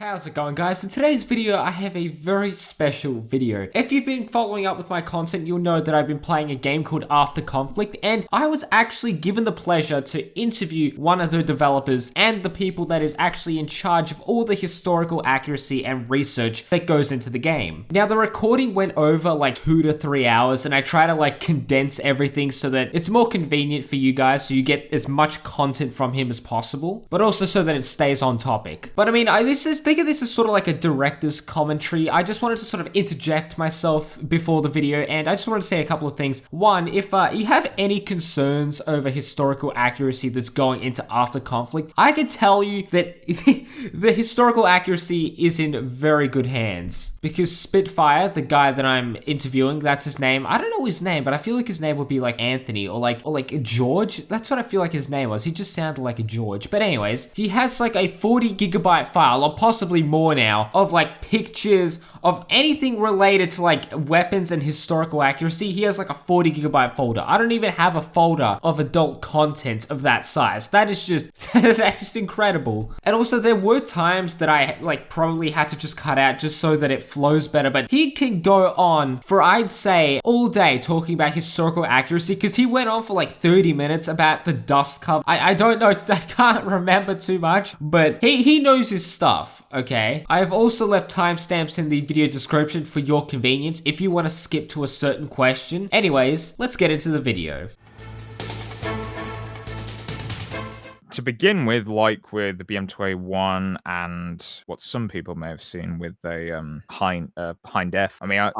How's it going, guys? In today's video, I have a very special video. If you've been following up with my content, you'll know that I've been playing a game called Afterconflict, and I was actually given the pleasure to interview one of the developers and the people that is actually in charge of all the historical accuracy and research that goes into the game. Now, the recording went over like 2 to 3 hours, and I try to like condense everything so that it's more convenient for you guys, so you get as much content from him as possible, but also so that it stays on topic. But I mean, think of this as sort of like a director's commentary. I just wanted to sort of interject myself before the video, and I just wanted to say a couple of things. One, if you have any concerns over historical accuracy that's going into Afterconflict, I can tell you that the historical accuracy is in very good hands. Because Spitfire, the guy that I'm interviewing, that's his name. I don't know his name, but I feel like his name would be like Anthony or like George. That's what I feel like his name was. He just sounded like a George. But anyways, he has like a 40 gigabyte file, or possibly more now, of like pictures of anything related to like weapons and historical accuracy. He has like a 40 gigabyte folder. I don't even have a folder of adult content of that size. That is just that's just incredible. And also, there were times that I like probably had to just cut out just so that it flows better, but he can go on for, I'd say, all day talking about historical accuracy, because he went on for like 30 minutes about the dust cover. I don't know, I can't remember too much, but he knows his stuff, okay? I have also left timestamps in the video description for your convenience if you want to skip to a certain question. Anyways, let's get into the video. To begin with, like with the BM21 and what some people may have seen with a Hind F. I mean,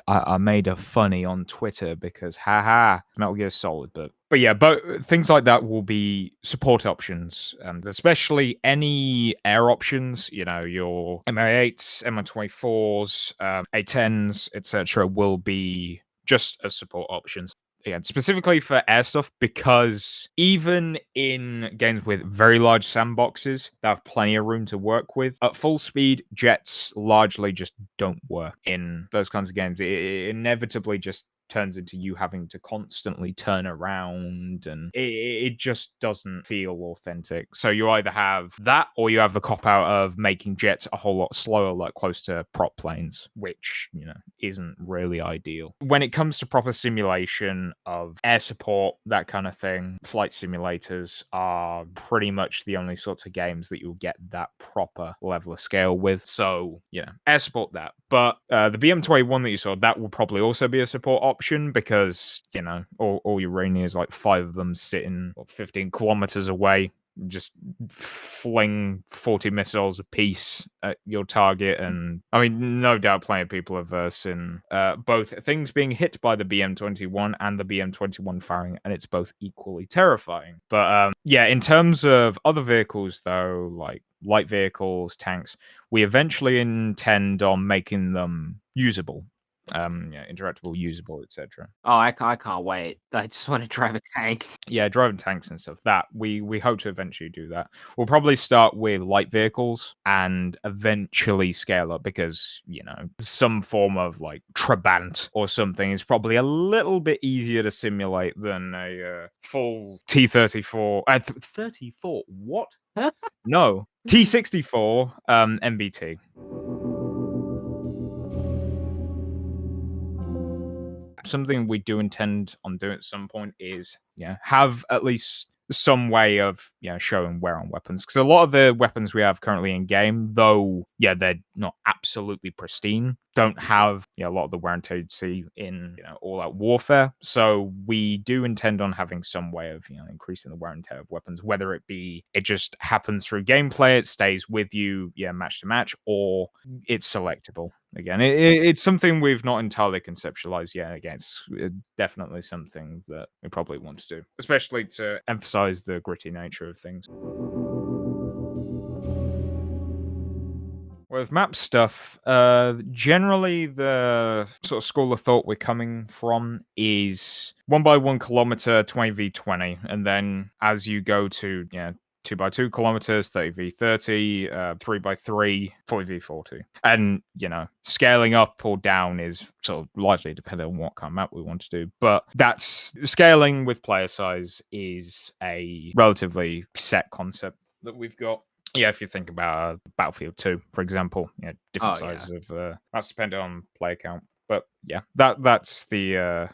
I made a funny on Twitter because haha, Metal Gear Solid, but yeah, but things like that will be support options, especially any air options. You know, your MI8s, MI24s, A10s, etc., will be just as support options. Again, specifically for air stuff, because even in games with very large sandboxes that have plenty of room to work with, at full speed, jets largely just don't work in those kinds of games. It inevitably just turns into you having to constantly turn around, and it just doesn't feel authentic. So you either have that, or you have the cop-out of making jets a whole lot slower, like close to prop planes, which, you know, isn't really ideal. When it comes to proper simulation of air support, that kind of thing, flight simulators are pretty much the only sorts of games that you'll get that proper level of scale with. So, you know, air support that. But the BM21 that you saw, that will probably also be a support option, because, you know, all your Rainiers, like 5 of them sitting 15 kilometers away, just fling 40 missiles apiece at your target. And I mean, no doubt plenty of people have seen both things being hit by the BM21 and the BM21 firing, and it's both equally terrifying. But yeah, in terms of other vehicles though, like light vehicles, tanks, we eventually intend on making them usable. Yeah, interactable, usable, etc. Oh, I can't wait. I just want to drive a tank. Yeah, driving tanks and stuff. That we hope to eventually do that. We'll probably start with light vehicles and eventually scale up, because, you know, some form of like Trabant or something is probably a little bit easier to simulate than a full T-34. 34? What? No, T-64 MBT. Something we do intend on doing at some point is, yeah, have at least some way of, you know, showing wear on weapons, because a lot of the weapons we have currently in game, though, yeah, they're not absolutely pristine, don't have, you know, a lot of the wear and tear you'd see in, you know, all-out warfare. So we do intend on having some way of, you know, increasing the wear and tear of weapons, whether it be it just happens through gameplay, it stays with you, yeah, match to match, or it's selectable. Again, it's something we've not entirely conceptualized yet. Again, it's definitely something that we probably want to do, especially to emphasize the gritty nature of things. With map stuff, generally the sort of school of thought we're coming from is 1 by 1 kilometer, 20v20, and then as you go to, you know, 2 by 2 kilometers, 30v30, 3 by 3, 40v40. And, you know, scaling up or down is sort of largely dependent on what kind of map we want to do. But that's scaling with player size is a relatively set concept that we've got. Yeah, if you think about Battlefield 2, for example, different Oh, yeah. sizes of that's dependent on player count. But yeah, that's the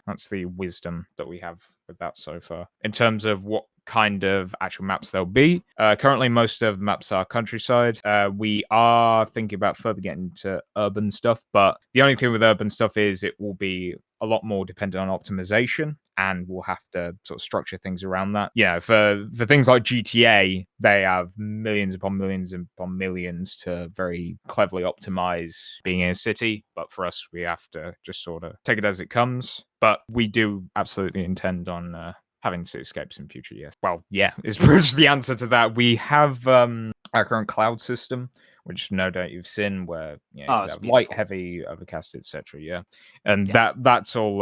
wisdom that we have with that so far. In terms of what kind of actual maps there'll be, currently most of the maps are countryside. We are thinking about further getting into urban stuff, but the only thing with urban stuff is it will be a lot more dependent on optimization, and we'll have to sort of structure things around that. For things like GTA, they have millions upon millions upon millions to very cleverly optimize being in a city. But for us, we have to just sort of take it as it comes. But we do absolutely intend on having cityscapes in future, yes. Well, yeah, is pretty much the answer to that. We have our current cloud system, which no doubt you've seen, where you Oh, could it's have light, beautiful. heavy, overcast, etc. Yeah, and Yeah. that's all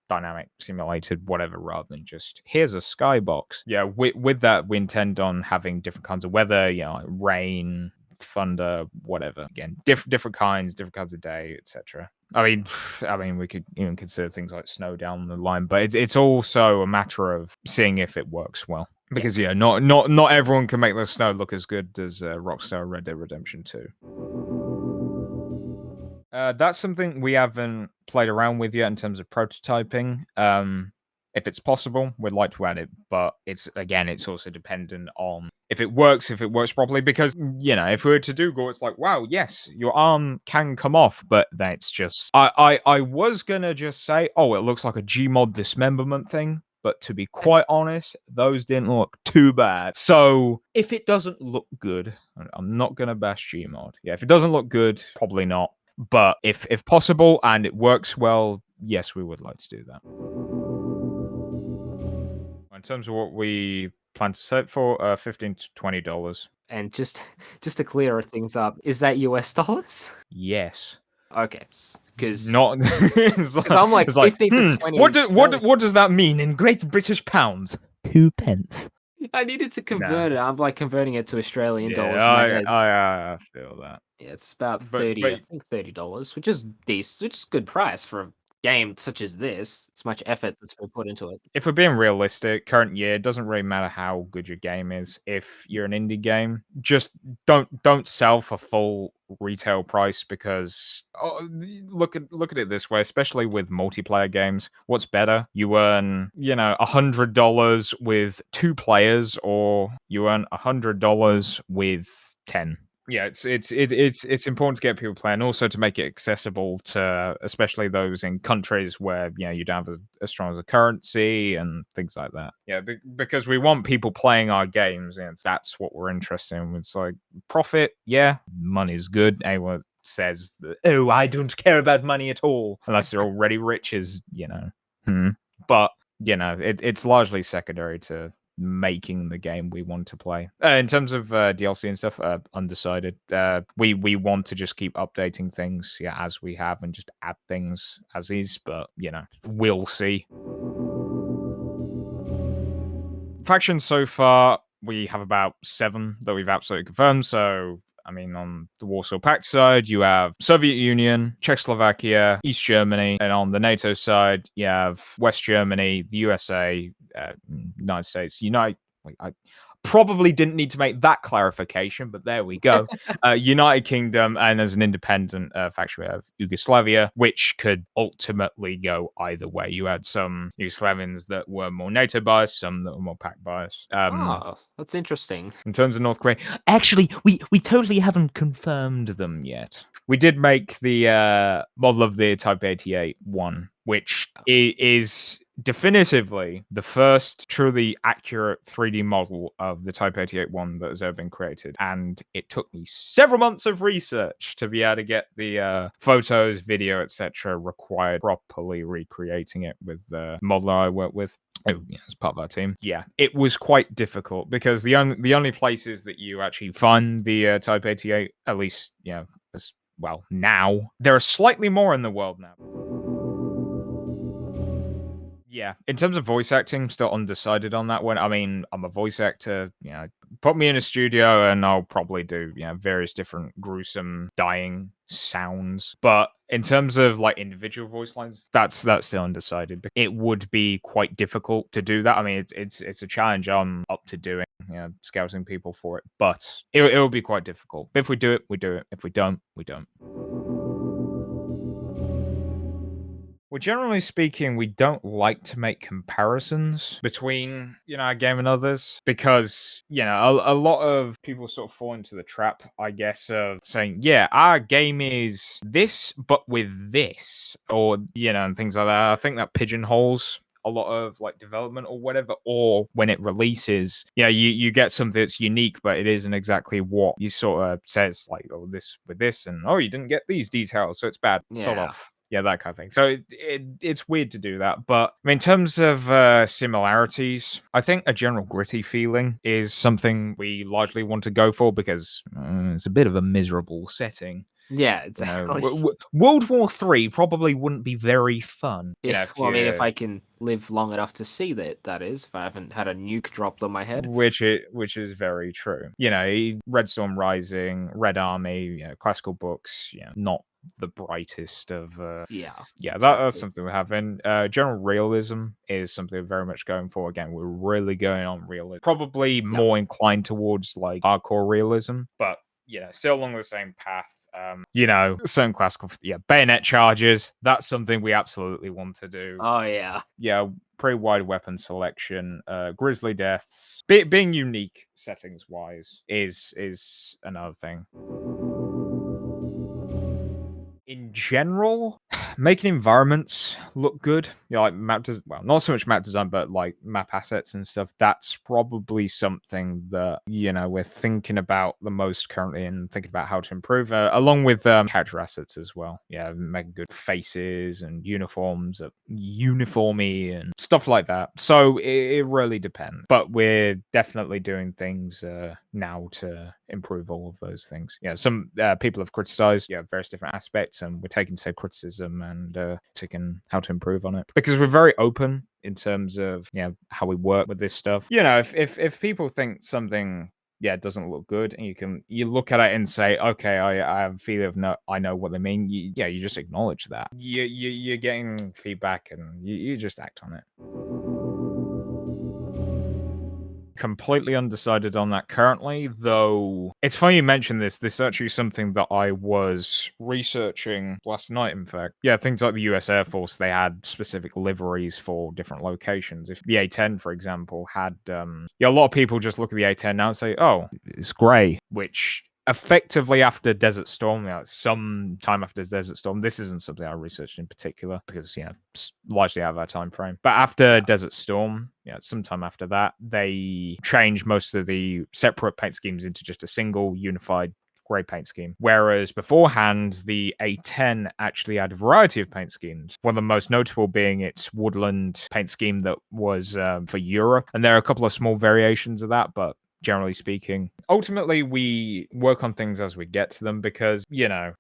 dynamic simulated, whatever, rather than just here's a skybox. Yeah, with that, we intend on having different kinds of weather, like rain, thunder, whatever. Again, different kinds of day, etc. I mean, we could even consider things like snow down the line, but it's also a matter of seeing if it works well. Because not everyone can make the snow look as good as Rockstar Red Dead Redemption 2. That's something we haven't played around with yet in terms of prototyping. If it's possible, we'd like to add it, but it's also dependent on if it works properly. Because if we were to do gore, it's like, wow, yes, your arm can come off, but that's just. I was gonna just say, oh, it looks like a Gmod dismemberment thing. But to be quite honest, those didn't look too bad. So if it doesn't look good, I'm not gonna bash Gmod. Yeah, if it doesn't look good, probably not. But if possible and it works well, yes, we would like to do that. In terms of what we plan to set for, $15 to $20. And just to clear things up, is that US dollars? Yes. Okay, because Not. I'm like 15 to 20. What does that mean in Great British pounds? 2 pence. I needed to convert it. I'm like converting it to Australian dollars Yeah, in my head. I feel that. Yeah, it's about But 30. I think $30, which is decent, which is a good price for a game such as this. It's much effort that's been put into it. if we're being realistic, current year, it doesn't really matter how good your game is. If you're an indie game, just don't sell for full retail price, because look at it this way, especially with multiplayer games. What's better? You earn, $100 with 2 players, or you earn $100 with 10. Yeah, it's important to get people playing, also to make it accessible to especially those in countries where you don't have as strong as a currency and things like that. Yeah, because we want people playing our games, and that's what we're interested in. It's like profit, yeah, money's good. Anyone says that, oh, I don't care about money at all, unless they're already rich, but it's largely secondary to making the game we want to play. In terms of DLC and stuff, undecided. We want to just keep updating things, as we have, and just add things as is. But we'll see. Factions so far, we have about 7 that we've absolutely confirmed. So I mean, on the Warsaw Pact side, you have Soviet Union, Czechoslovakia, East Germany, and on the NATO side, you have West Germany, the USA, United States, I probably didn't need to make that clarification, but there we go. United Kingdom, and as an independent faction, we have Yugoslavia, which could ultimately go either way. You had some Yugoslavians that were more NATO biased, some that were more Pact biased. That's interesting. In terms of North Korea, actually, we totally haven't confirmed them yet. We did make the model of the Type 88 one, which is definitively the first truly accurate 3D model of the Type 88 one that has ever been created. And it took me several months of research to be able to get the photos, video, etc. required, properly recreating it with the model I work with. As part of our team. Yeah, it was quite difficult, because the only places that you actually find the Type 88, at least, as well, now, there are slightly more in the world now. Yeah, in terms of voice acting, still undecided on that one. I mean, I'm a voice actor, put me in a studio and I'll probably do, various different gruesome dying sounds. But in terms of like individual voice lines, that's still undecided. It would be quite difficult to do that. I mean, it's a challenge I'm up to doing, scouting people for it, but it will be quite difficult. If we do it, we do it. If we don't, we don't. Well, generally speaking, we don't like to make comparisons between, our game and others because, a lot of people sort of fall into the trap, I guess, of saying, yeah, our game is this, but with this, or, and things like that. I think that pigeonholes a lot of like development or whatever, or when it releases, you get something that's unique, but it isn't exactly what you sort of says, like, oh, this with this, and oh, you didn't get these details, so it's bad. Sort of. Yeah, that kind of thing. So it's weird to do that. But I mean, in terms of similarities, I think a general gritty feeling is something we largely want to go for because it's a bit of a miserable setting. Yeah, exactly. World War III probably wouldn't be very fun. Well, I mean, if I can live long enough to see that is, if I haven't had a nuke dropped on my head. Which is very true. Red Storm Rising, Red Army, classical books, not the brightest of that's something we have. And general realism is something we're very much going for. Again, we're really going on realism, probably more inclined towards like hardcore realism, but still along the same path. Certain classical bayonet charges, that's something we absolutely want to do. Oh yeah, pretty wide weapon selection, grisly deaths, being unique settings wise is another thing. In general, making environments look good, like not so much map design, but like map assets and stuff. That's probably something that we're thinking about the most currently, and thinking about how to improve, along with character assets as well. Yeah, making good faces and uniforms, uniformy and stuff like that. So it really depends, but we're definitely doing things now to improve all of those things. Some people have criticized various different aspects, and we're taking said criticism and taking how to improve on it, because we're very open in terms of how we work with this stuff. If people think something doesn't look good, and you look at it and say, okay, I have a feeling I know what they mean. You just acknowledge that you're getting feedback, and you just act on it. Completely undecided on that currently, though. It's funny you mentioned this. This is actually something that I was researching last night, in fact. Things like the US Air Force, they had specific liveries for different locations. If the A-10, for example, had a lot of people just look at the A-10 now and say, oh, it's grey, which effectively after Desert Storm, some time after Desert Storm, this isn't something I researched in particular because, it's largely out of our time frame. But after Desert Storm, sometime after that, they changed most of the separate paint schemes into just a single unified grey paint scheme. Whereas beforehand, the A10 actually had a variety of paint schemes. One of the most notable being its woodland paint scheme that was for Europe. And there are a couple of small variations of that, but generally speaking, ultimately we work on things as we get to them, because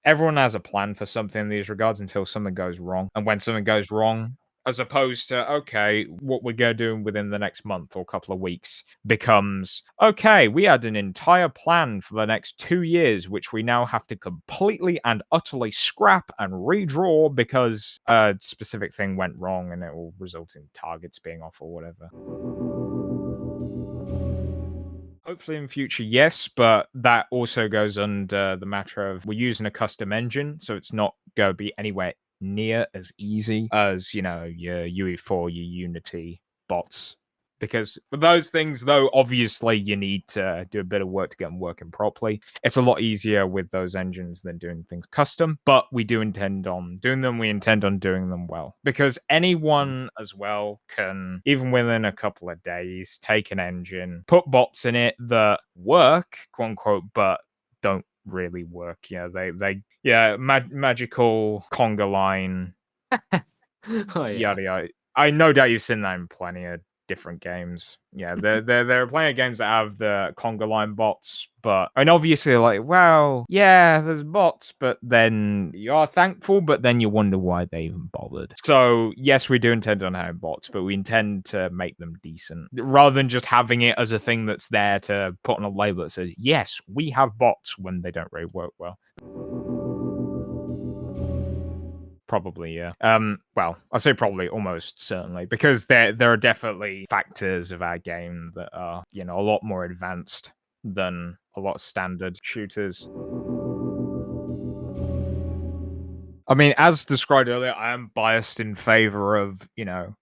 everyone has a plan for something in these regards until something goes wrong. And when something goes wrong, as opposed to, okay, what we're going to do within the next month or couple of weeks becomes, okay, we had an entire plan for the next 2 years, which we now have to completely and utterly scrap and redraw because a specific thing went wrong, and it will result in targets being off or whatever. Hopefully in future, yes, but that also goes under the matter of we're using a custom engine, so it's not going to be anywhere near as easy as, your UE4, your Unity bots. Because with those things, though, obviously you need to do a bit of work to get them working properly. It's a lot easier with those engines than doing things custom, but we do intend on doing them. We intend on doing them well, because anyone as well can, even within a couple of days, take an engine, put bots in it that work, quote unquote, but don't really work. Magical conga line. Oh, yeah. Yada yada. I no doubt you've seen that in plenty of different games. Yeah, there are plenty of games that have the conga line bots, but and obviously like, well, yeah, there's bots, but then you are thankful, but then you wonder why they even bothered. So yes, we do intend on having bots, but we intend to make them decent rather than just having it as a thing that's there to put on a label that says, yes, we have bots, when they don't really work well. Probably, yeah. Well, I say probably, almost certainly, because there are definitely factors of our game that are, a lot more advanced than a lot of standard shooters. I mean, as described earlier, I am biased in favor of,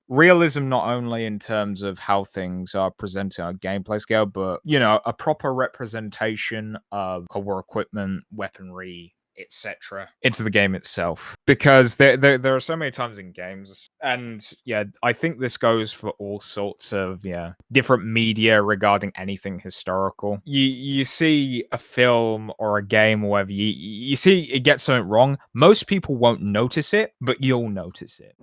realism, not only in terms of how things are presented on a gameplay scale, but, a proper representation of core equipment, weaponry, etc. into the game itself, because there are so many times in games, and I think this goes for all sorts of different media regarding anything historical. You see a film or a game or whatever, you see it gets something wrong, most people won't notice it, but you'll notice it.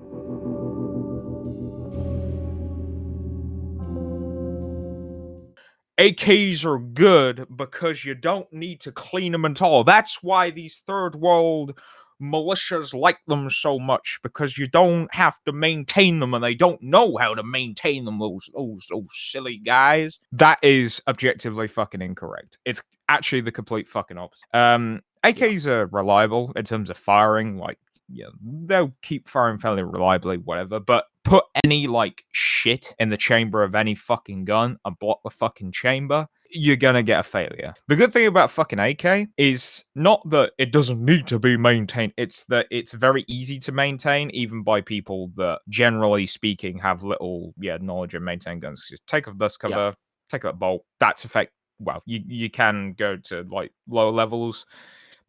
AKs are good because you don't need to clean them at all. That's why these third world militias like them so much, because you don't have to maintain them, and they don't know how to maintain them, those silly guys. That is objectively fucking incorrect. It's actually the complete fucking opposite. AKs are reliable in terms of firing, like, they'll keep firing fairly reliably, whatever, but put any, like, shit in the chamber of any fucking gun and block the fucking chamber, you're gonna get a failure. The good thing about fucking AK is not that it doesn't need to be maintained, it's that it's very easy to maintain, even by people that, generally speaking, have little, knowledge of maintaining guns. Just take off dust cover, take that bolt, that's well, you can go to, like, lower levels,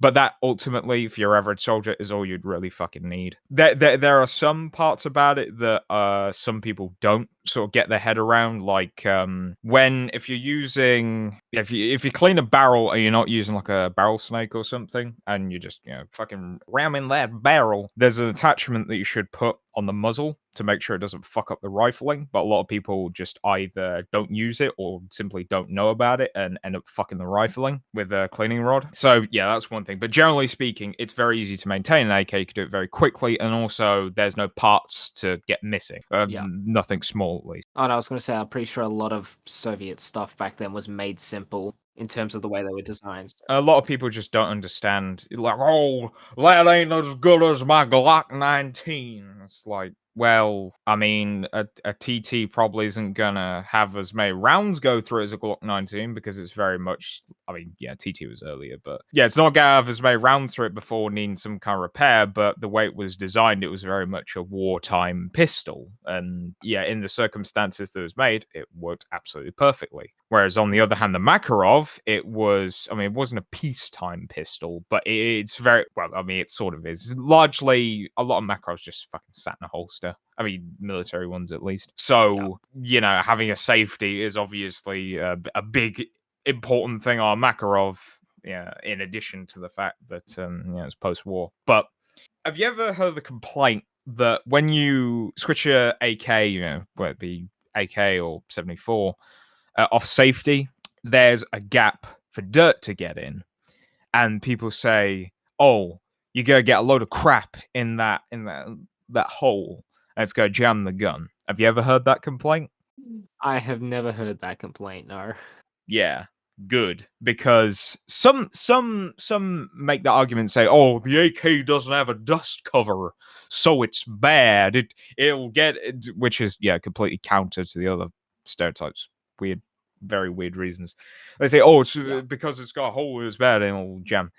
but that ultimately, for your average soldier, is all you'd really fucking need. There are some parts about it that some people don't sort of get their head around, like if you clean a barrel and you're not using like a barrel snake or something, and you just fucking ram in that barrel, there's an attachment that you should put on the muzzle to make sure it doesn't fuck up the rifling, but a lot of people just either don't use it or simply don't know about it and end up fucking the rifling with a cleaning rod. So yeah, that's one thing. But generally speaking, it's very easy to maintain an AK. You can do it very quickly, and also there's no parts to get missing. Nothing small, at least. Oh, no, I was going to say, I'm pretty sure a lot of Soviet stuff back then was made simple in terms of the way they were designed. A lot of people just don't understand. Like, oh, that ain't as good as my Glock 19. It's like, well, I mean, a TT probably isn't gonna have as many rounds go through as a Glock 19, because it's very much, I mean, TT was earlier, but it's not gonna have as many rounds through it before needing some kind of repair, but the way it was designed, it was very much a wartime pistol, and in the circumstances that it was made, it worked absolutely perfectly. Whereas on the other hand, the Makarov, it wasn't a peacetime pistol, but it's very, well, I mean, it sort of is. Largely, a lot of Makarovs just fucking sat in a holster. I mean, military ones at least. So, having a safety is obviously a big, important thing on Makarov, in addition to the fact that, it's post-war. But have you ever heard the complaint that when you switch your AK, whether it be AK or 74, off safety, there's a gap for dirt to get in, and people say, "Oh, you're gonna get a load of crap in that hole, and it's gonna jam the gun." Have you ever heard that complaint? I have never heard that complaint. No. Yeah, good, because some make the argument, say, "Oh, the AK doesn't have a dust cover, so it's bad. It'll get," which is completely counter to the other stereotypes. Weird. Very weird reasons. They say, "Oh, it's because it's got a hole, it's bad, and it'll jam."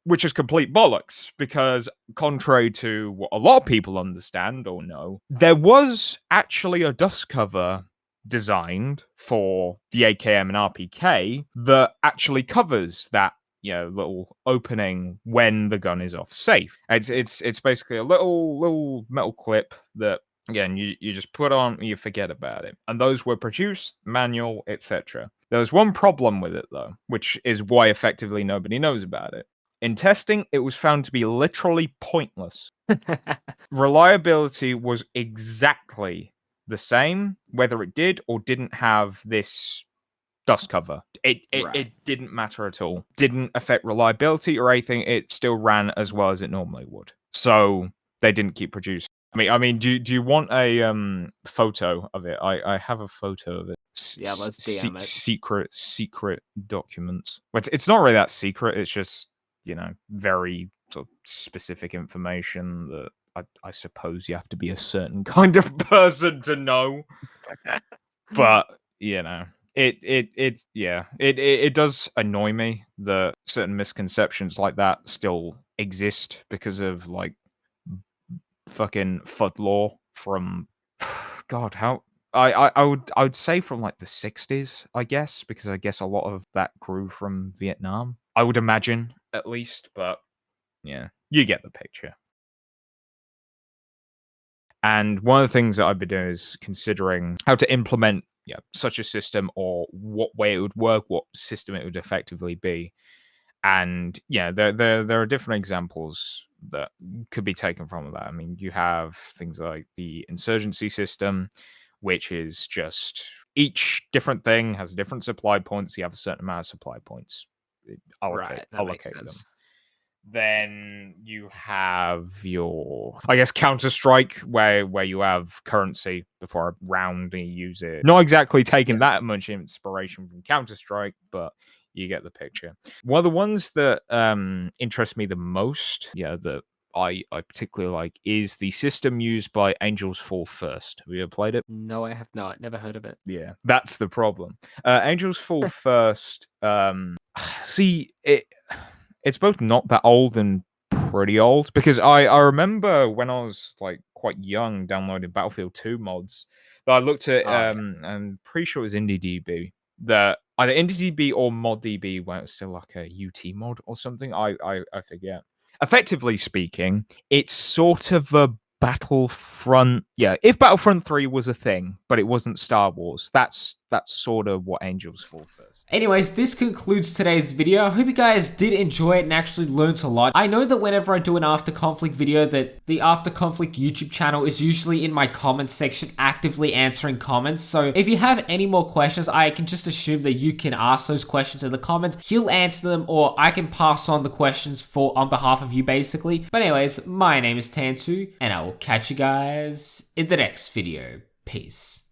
Which is complete bollocks, because contrary to what a lot of people understand or know, there was actually a dust cover designed for the AKM and RPK that actually covers that little opening when the gun is off safe. It's basically a little metal clip that, again, you just put on, you forget about it. And those were produced, manual, etc. There was one problem with it, though, which is why effectively nobody knows about it. In testing, it was found to be literally pointless. Reliability was exactly the same, whether it did or didn't have this dust cover. It didn't matter at all. Didn't affect reliability or anything. It still ran as well as it normally would. So they didn't keep producing. I mean, do you want a photo of it? I have a photo of it. Yeah, let's DM it. Secret documents. It's not really that secret. It's just, very sort of specific information that I suppose you have to be a certain kind of person to know. But it does annoy me that certain misconceptions like that still exist because of like fucking FUD law from God, how I would say from like the 60s, I guess, because I guess a lot of that grew from Vietnam. I would imagine, at least, but yeah, you get the picture. And one of the things that I've been doing is considering how to implement such a system, or what way it would work, what system it would effectively be. And there are different examples that could be taken from that. I mean, you have things like the insurgency system, which is just each different thing has different supply points. You have a certain amount of supply points. Allocate them. Then you have your, I guess, Counter-Strike, where you have currency before a round and you use it. Not exactly taking that much inspiration from Counter-Strike, but you get the picture. One of the ones that interest me the most, that I particularly like, is the system used by Angels Fall First. Have you ever played it? No, I have not. Never heard of it. Yeah, that's the problem. Angels Fall First. See it. It's both not that old and pretty old, because I remember when I was like quite young downloading Battlefield 2 mods that I looked at. I'm pretty sure it was IndieDB, that either IndieDB or ModDB, when it was still like a UT mod or something. I forget. Effectively speaking, it's sort of a Battlefront. Yeah, if Battlefront 3 was a thing, but it wasn't Star Wars, that's sort of what Angels Fall First. Anyways, this concludes today's video. I hope you guys did enjoy it and actually learnt a lot. I know that whenever I do an After Conflict video, that the After Conflict YouTube channel is usually in my comments section actively answering comments. So if you have any more questions, I can just assume that you can ask those questions in the comments. He'll answer them, or I can pass on the questions on behalf of you, basically. But anyways, my name is Tantu, and I will catch you guys in the next video. Peace.